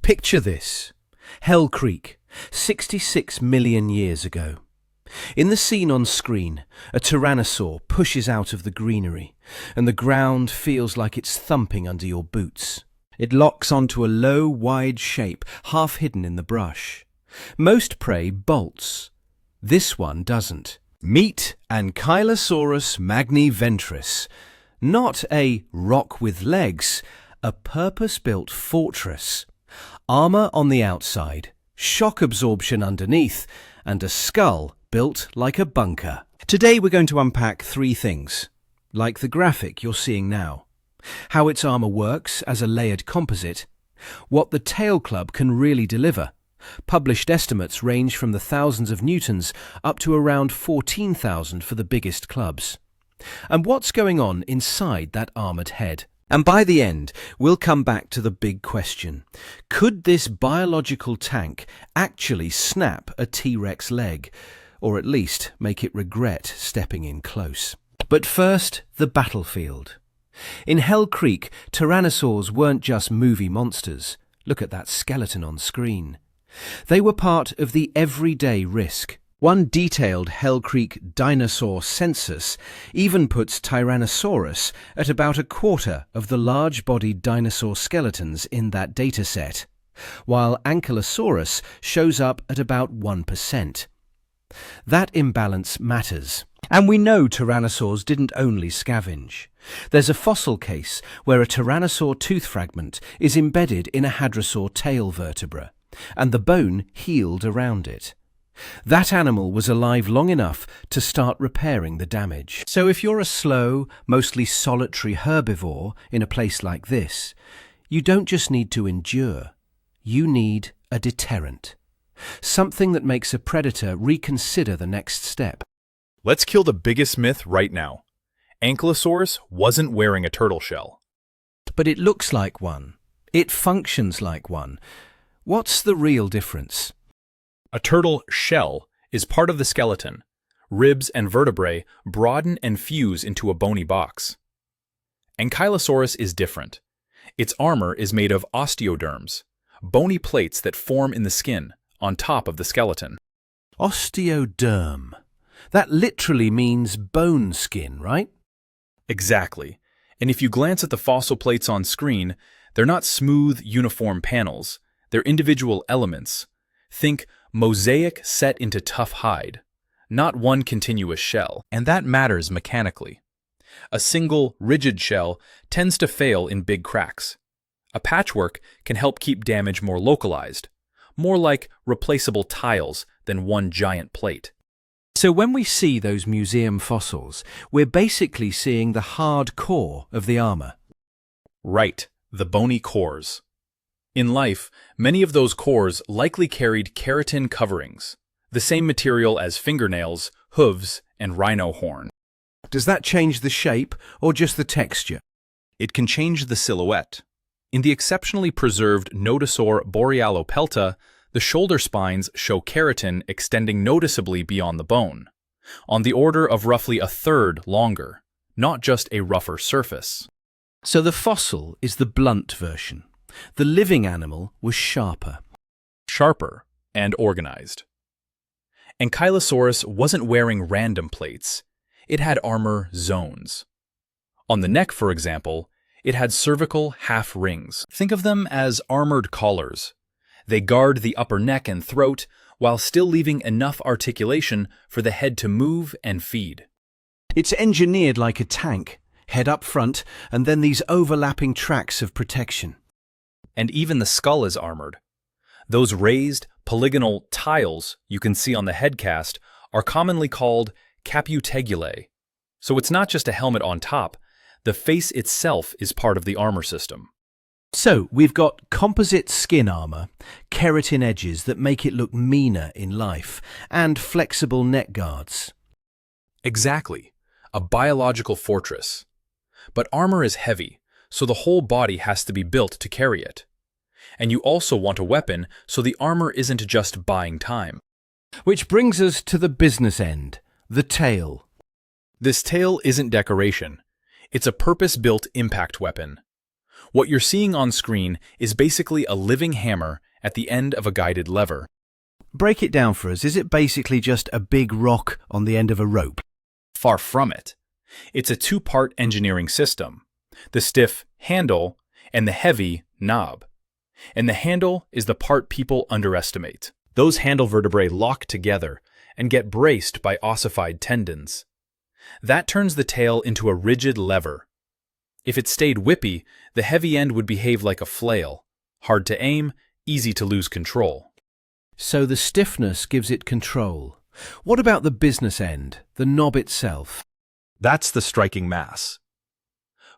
Picture this. Hell Creek, 66 million years ago. In the scene on screen, a tyrannosaur pushes out of the greenery, and the ground feels like it's thumping under your boots. It locks onto a low, wide shape, half hidden in the brush. Most prey bolts. This one doesn't. Meet Ankylosaurus magniventris. Not a rock with legs, a purpose-built fortress. Armor on the outside, shock absorption underneath, and a skull built like a bunker. Today we're going to unpack three things, like the graphic you're seeing now. How its armor works as a layered composite, what the tail club can really deliver. Published estimates range from the thousands of newtons up to around 14,000 for the biggest clubs. And what's going on inside that armored head. And by the end, we'll come back to the big question. Could this biological tank actually snap a T-Rex leg, or at least make it regret stepping in close? But first, the battlefield. In Hell Creek, tyrannosaurs weren't just movie monsters. Look at that skeleton on screen. They were part of the everyday risk. One detailed Hell Creek dinosaur census even puts Tyrannosaurus at about a quarter of the large-bodied dinosaur skeletons in that dataset, while Ankylosaurus shows up at about 1%. That imbalance matters. And we know tyrannosaurs didn't only scavenge. There's a fossil case where a tyrannosaur tooth fragment is embedded in a hadrosaur tail vertebra, and the bone healed around it. That animal was alive long enough to start repairing the damage. So if you're a slow, mostly solitary herbivore in a place like this, you don't just need to endure. You need a deterrent. Something that makes a predator reconsider the next step. Let's kill the biggest myth right now. Ankylosaurus wasn't wearing a turtle shell. But it looks like one. It functions like one. What's the real difference? A turtle shell is part of the skeleton. Ribs and vertebrae broaden and fuse into a bony box. Ankylosaurus is different. Its armor is made of osteoderms, bony plates that form in the skin, on top of the skeleton. Osteoderm. That literally means bone skin, right? Exactly. And if you glance at the fossil plates on screen, they're not smooth, uniform panels. They're individual elements. Think mosaic set into tough hide, not one continuous shell. And that matters mechanically. A single, rigid shell tends to fail in big cracks. A patchwork can help keep damage more localized, more like replaceable tiles than one giant plate. So when we see those museum fossils, we're basically seeing the hard core of the armor. Right, the bony cores. In life, many of those cores likely carried keratin coverings, the same material as fingernails, hooves, and rhino horn. Does that change the shape or just the texture? It can change the silhouette. In the exceptionally preserved Nodosaur borealopelta, the shoulder spines show keratin extending noticeably beyond the bone, on the order of roughly a third longer, not just a rougher surface. So the fossil is the blunt version. The living animal was sharper. Sharper and organized. Ankylosaurus wasn't wearing random plates. It had armor zones. On the neck, for example, it had cervical half rings. Think of them as armored collars. They guard the upper neck and throat while still leaving enough articulation for the head to move and feed. It's engineered like a tank, head up front, and then these overlapping tracks of protection. And even the skull is armored. Those raised, polygonal tiles you can see on the headcast are commonly called caputegulae. So it's not just a helmet on top, the face itself is part of the armor system. So we've got composite skin armor, keratin edges that make it look meaner in life, and flexible neck guards. Exactly, a biological fortress. But armor is heavy, so the whole body has to be built to carry it. And you also want a weapon, so the armor isn't just buying time. Which brings us to the business end, the tail. This tail isn't decoration. It's a purpose-built impact weapon. What you're seeing on screen is basically a living hammer at the end of a guided lever. Break it down for us. Is it basically just a big rock on the end of a rope? Far from it. It's a two-part engineering system: the stiff handle and the heavy knob. And the handle is the part people underestimate. Those handle vertebrae lock together and get braced by ossified tendons. That turns the tail into a rigid lever. If it stayed whippy, the heavy end would behave like a flail. Hard to aim, easy to lose control. So the stiffness gives it control. What about the business end, the knob itself? That's the striking mass.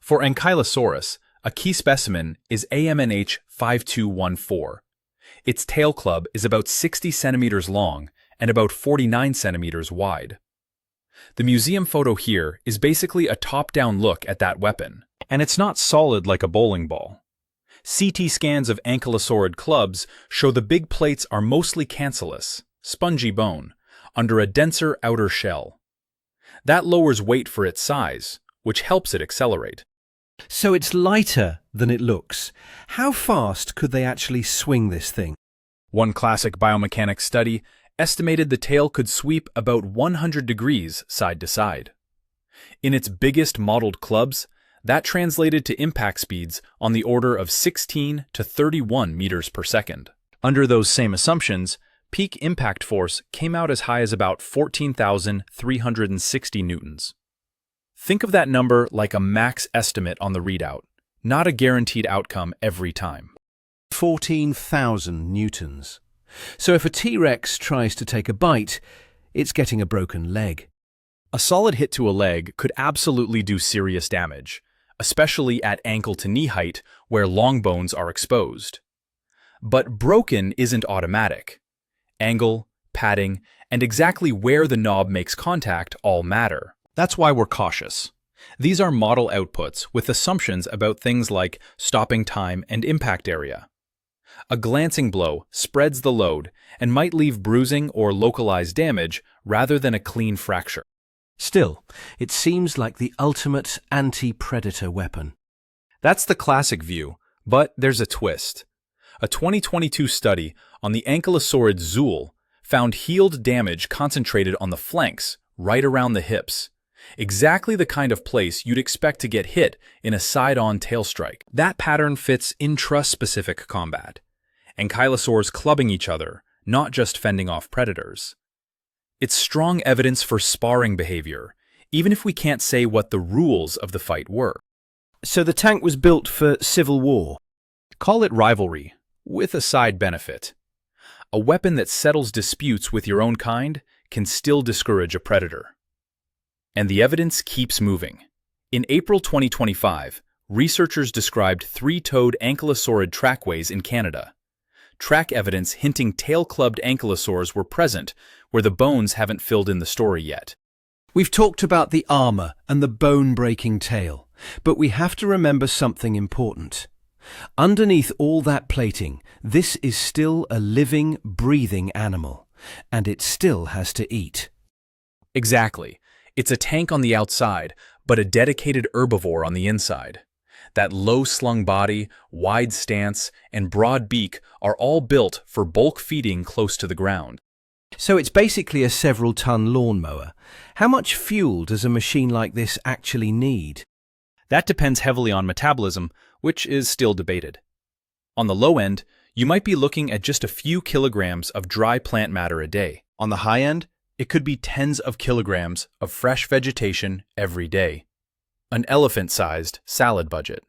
For Ankylosaurus, a key specimen is AMNH 5214. Its tail club is about 60 centimeters long and about 49 centimeters wide. The museum photo here is basically a top-down look at that weapon, and it's not solid like a bowling ball. CT scans of ankylosaurid clubs show the big plates are mostly cancellous, spongy bone, under a denser outer shell. That lowers weight for its size, which helps it accelerate. So it's lighter than it looks. How fast could they actually swing this thing? One classic biomechanics study estimated the tail could sweep about 100 degrees side to side. In its biggest modeled clubs, that translated to impact speeds on the order of 16 to 31 meters per second. Under those same assumptions, peak impact force came out as high as about 14,360 newtons. Think of that number like a max estimate on the readout, not a guaranteed outcome every time. 14,000 newtons. So if a T-Rex tries to take a bite, it's getting a broken leg. A solid hit to a leg could absolutely do serious damage, especially at ankle to knee height where long bones are exposed. But broken isn't automatic. Angle, padding, and exactly where the knob makes contact all matter. That's why we're cautious. These are model outputs with assumptions about things like stopping time and impact area. A glancing blow spreads the load and might leave bruising or localized damage rather than a clean fracture. Still, it seems like the ultimate anti-predator weapon. That's the classic view, but there's a twist. A 2022 study on the ankylosaurid zool found healed damage concentrated on the flanks, right around the hips. Exactly the kind of place you'd expect to get hit in a side-on tail strike. That pattern fits intraspecific combat. Ankylosaurs clubbing each other, not just fending off predators. It's strong evidence for sparring behavior, even if we can't say what the rules of the fight were. So the tank was built for civil war. Call it rivalry, with a side benefit. A weapon that settles disputes with your own kind can still discourage a predator. And the evidence keeps moving. In April 2025, researchers described three-toed ankylosaurid trackways in Canada. Track evidence hinting tail-clubbed ankylosaurs were present, where the bones haven't filled in the story yet. We've talked about the armor and the bone-breaking tail, but we have to remember something important. Underneath all that plating, this is still a living, breathing animal, and it still has to eat. Exactly. It's a tank on the outside, but a dedicated herbivore on the inside. That low-slung body, wide stance, and broad beak are all built for bulk feeding close to the ground. So it's basically a several-ton lawnmower. How much fuel does a machine like this actually need? That depends heavily on metabolism, which is still debated. On the low end, you might be looking at just a few kilograms of dry plant matter a day. On the high end, it could be tens of kilograms of fresh vegetation every day. An elephant-sized salad budget.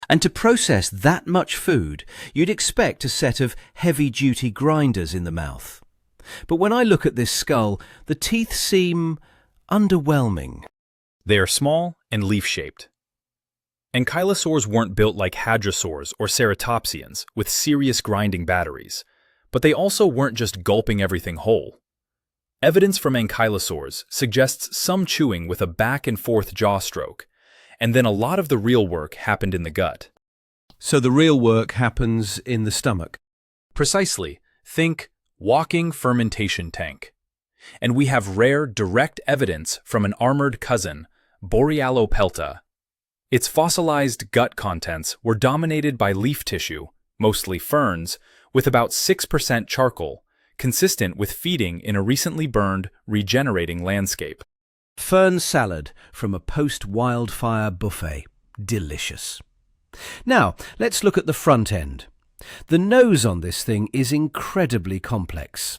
And to process that much food, you'd expect a set of heavy-duty grinders in the mouth. But when I look at this skull, the teeth seem underwhelming. They are small and leaf-shaped. Ankylosaurs weren't built like hadrosaurs or ceratopsians with serious grinding batteries, but they also weren't just gulping everything whole. Evidence from ankylosaurs suggests some chewing with a back-and-forth jaw stroke, and then a lot of the real work happened in the gut. So the real work happens in the stomach. Precisely. Think walking fermentation tank. And we have rare, direct evidence from an armored cousin, Borealopelta. Its fossilized gut contents were dominated by leaf tissue, mostly ferns, with about 6% charcoal, consistent with feeding in a recently burned, regenerating landscape. Fern salad from a post-wildfire buffet. Delicious. Now, let's look at the front end. The nose on this thing is incredibly complex.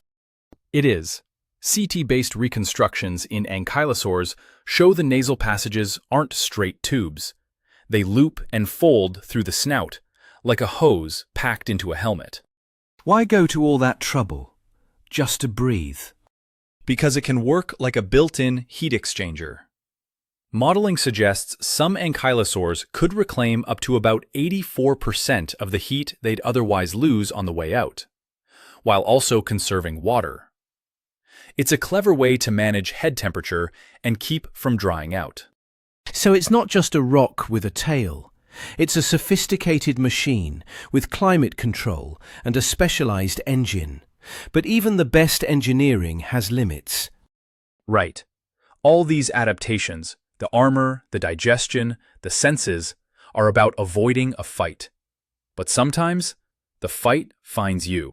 It is. CT-based reconstructions in ankylosaurs show the nasal passages aren't straight tubes. They loop and fold through the snout, like a hose packed into a helmet. Why go to all that trouble just to breathe? Because it can work like a built-in heat exchanger. Modeling suggests some ankylosaurs could reclaim up to about 84% of the heat they'd otherwise lose on the way out, while also conserving water. It's a clever way to manage head temperature and keep from drying out. So it's not just a rock with a tail. It's a sophisticated machine with climate control and a specialized engine. But even the best engineering has limits. Right. All these adaptations, the armor, the digestion, the senses, are about avoiding a fight. But sometimes, the fight finds you.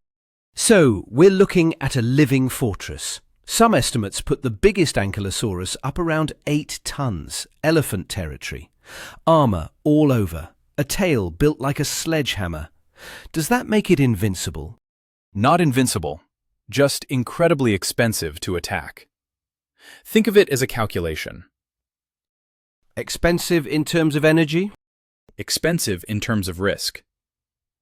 So, we're looking at a living fortress. Some estimates put the biggest Ankylosaurus up around 8 tons, elephant territory. Armor all over, a tail built like a sledgehammer. Does that make it invincible? Not invincible, just incredibly expensive to attack. Think of it as a calculation. Expensive in terms of energy? Expensive in terms of risk.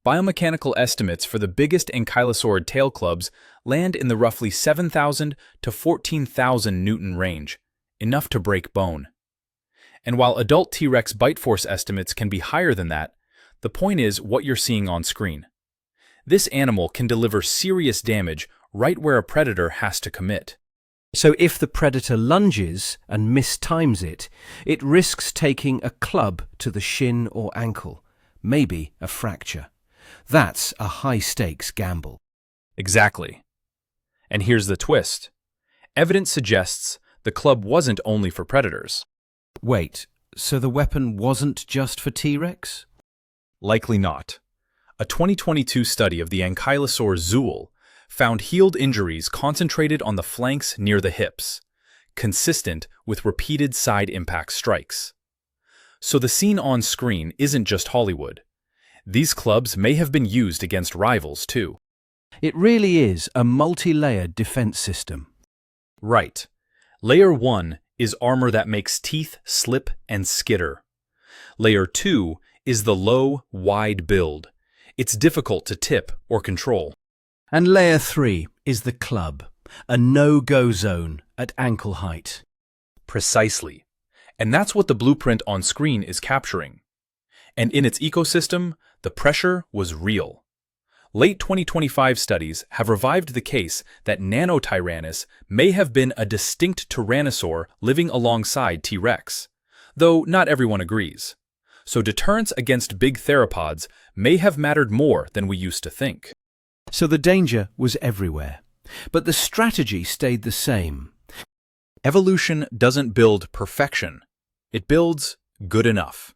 Biomechanical estimates for the biggest ankylosaurid tail clubs land in the roughly 7,000 to 14,000 Newton range, enough to break bone. And while adult T-Rex bite force estimates can be higher than that, the point is what you're seeing on screen. This animal can deliver serious damage right where a predator has to commit. So if the predator lunges and mistimes it, it risks taking a club to the shin or ankle, maybe a fracture. That's a high-stakes gamble. Exactly. And here's the twist. Evidence suggests the club wasn't only for predators. Wait, so the weapon wasn't just for T-Rex? Likely not. A 2022 study of the ankylosaur Zool found healed injuries concentrated on the flanks near the hips, consistent with repeated side impact strikes. So the scene on screen isn't just Hollywood. These clubs may have been used against rivals, too. It really is a multi-layered defense system. Right. Layer 1 is armor that makes teeth slip and skitter. Layer 2 is the low, wide build. It's difficult to tip or control. And layer 3 is the club, a no-go zone at ankle height. Precisely. And that's what the blueprint on screen is capturing. And in its ecosystem, the pressure was real. Late 2025 studies have revived the case that Nanotyrannus may have been a distinct tyrannosaur living alongside T-Rex, though not everyone agrees. So deterrence against big theropods may have mattered more than we used to think. So the danger was everywhere, but the strategy stayed the same. Evolution doesn't build perfection, it builds good enough.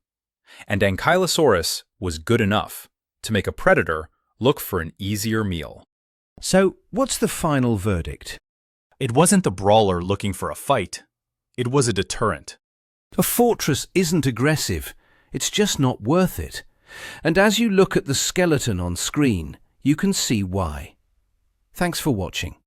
And Ankylosaurus was good enough to make a predator look for an easier meal. So what's the final verdict? It wasn't the brawler looking for a fight, it was a deterrent. A fortress isn't aggressive, it's just not worth it. And as you look at the skeleton on screen, you can see why. Thanks for watching.